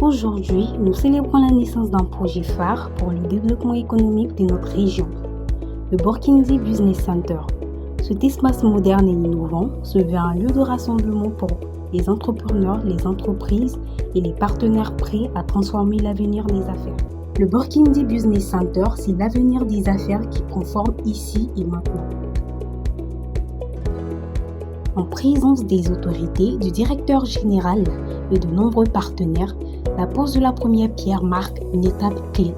Aujourd'hui, nous célébrons la naissance d'un projet phare pour le développement économique de notre région, le Burkindi Business Center. Cet espace moderne et innovant se veut un lieu de rassemblement pour les entrepreneurs, les entreprises et les partenaires prêts à transformer l'avenir des affaires. Le Burkindi Business Center, c'est l'avenir des affaires qui prend forme ici et maintenant. En présence des autorités, du directeur général et de nombreux partenaires, la pose de la première pierre marque une étape clé.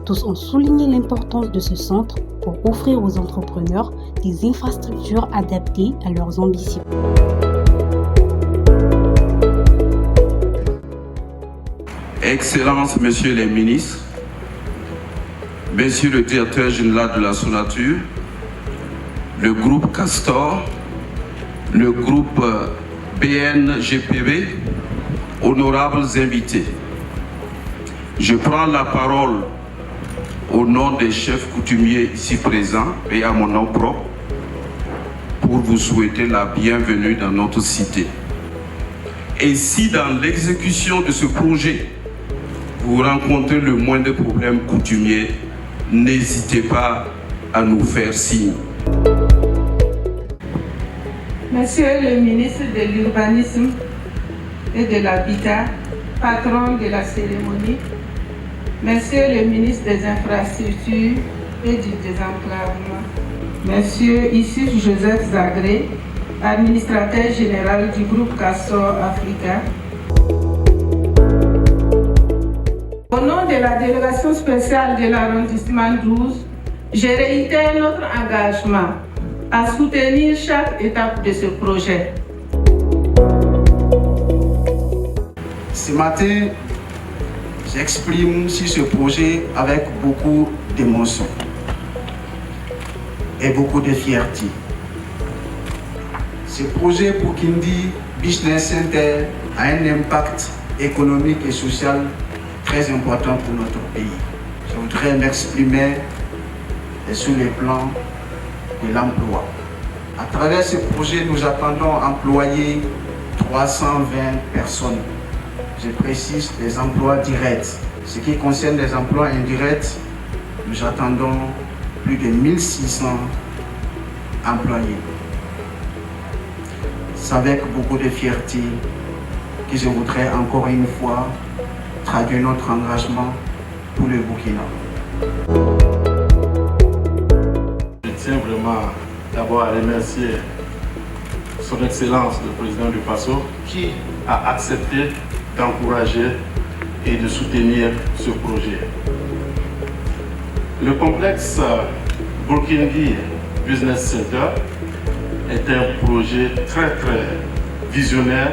Tous ont souligné l'importance de ce centre pour offrir aux entrepreneurs des infrastructures adaptées à leurs ambitions. Excellences, Messieurs les ministres, Monsieur le directeur général de la Sonature, le groupe Castor, le groupe BNGPB, honorables invités. Je prends la parole au nom des chefs coutumiers ici présents et à mon nom propre pour vous souhaiter la bienvenue dans notre cité. Et si dans l'exécution de ce projet, vous rencontrez le moindre problème coutumier, n'hésitez pas à nous faire signe. Monsieur le ministre de l'Urbanisme et de l'Habitat, patron de la cérémonie, Monsieur le ministre des Infrastructures et du Désenclavement, Monsieur Issuf Joseph Zagré, administrateur général du groupe Castor Africa. Au nom de la délégation spéciale de l'arrondissement 12, je réitère notre engagement à soutenir chaque étape de ce projet. Ce matin, j'exprime sur ce projet avec beaucoup d'émotion et beaucoup de fierté. Ce projet Burkindi Business Center a un impact économique et social très important pour notre pays. Je voudrais m'exprimer sur le plan de l'emploi. À travers ce projet, nous attendons employer 320 personnes. Je précise les emplois directs. Ce qui concerne les emplois indirects, nous attendons plus de 1600 employés. C'est avec beaucoup de fierté que je voudrais encore une fois traduire notre engagement pour le Burkina. Je tiens vraiment d'abord à remercier Son Excellence le Président du PASO qui a accepté d'encourager et de soutenir ce projet. Le complexe Burkindi Business Center est un projet très visionnaire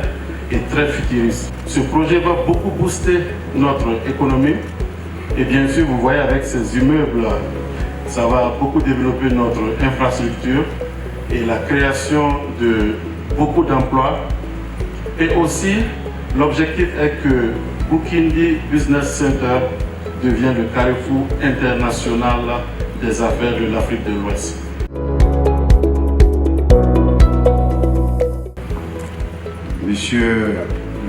et très futuriste. Ce projet va beaucoup booster notre économie et bien sûr vous voyez avec ces immeubles, ça va beaucoup développer notre infrastructure et la création de beaucoup d'emplois. Et aussi l'objectif est que Burkindi Business Center devienne le carrefour international des affaires de l'Afrique de l'Ouest. Monsieur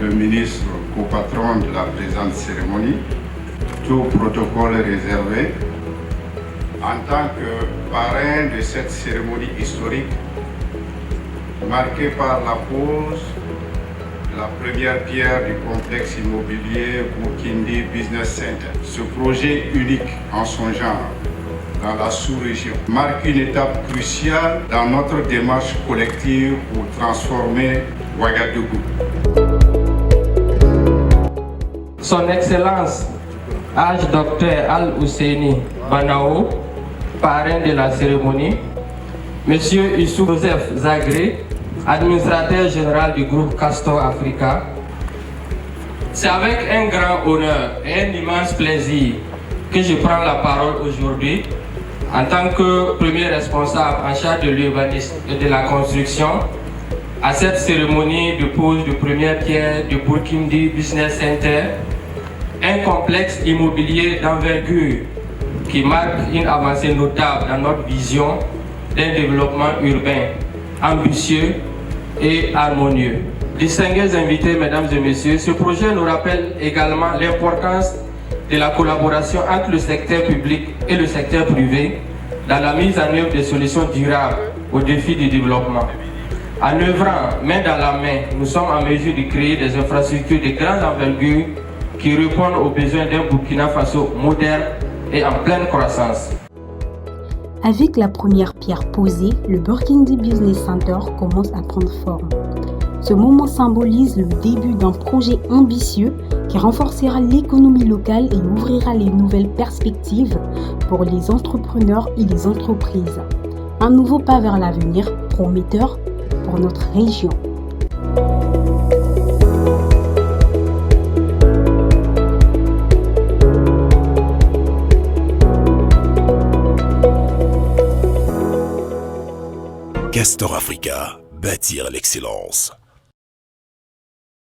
le ministre, co-patron de la présente cérémonie, tout protocole réservé, en tant que parrain de cette cérémonie historique, marquée par la pose de la première pierre du complexe immobilier Burkindi Business Center. Ce projet unique en son genre dans la sous-région marque une étape cruciale dans notre démarche collective pour transformer Ouagadougou. Son Excellence Haj Dr Al-Husseini Banao, parrain de la cérémonie, Monsieur Issuf Joseph Zagré, administrateur général du groupe Castor Africa. C'est avec un grand honneur et un immense plaisir que je prends la parole aujourd'hui en tant que premier responsable en charge de l'urbanisme et de la construction à cette cérémonie de pose de première pierre du Burkindi Business Center, un complexe immobilier d'envergure qui marque une avancée notable dans notre vision d'un développement urbain ambitieux et harmonieux. Distingués invités, mesdames et messieurs, ce projet nous rappelle également l'importance de la collaboration entre le secteur public et le secteur privé dans la mise en œuvre des solutions durables aux défis du développement. En œuvrant main dans la main, nous sommes en mesure de créer des infrastructures de grande envergure qui répondent aux besoins d'un Burkina Faso moderne et en pleine croissance. Avec la première pierre posée, le Burkindi Business Center commence à prendre forme. Ce moment symbolise le début d'un projet ambitieux qui renforcera l'économie locale et ouvrira les nouvelles perspectives pour les entrepreneurs et les entreprises. Un nouveau pas vers l'avenir prometteur pour notre région. Castor Africa, bâtir l'excellence.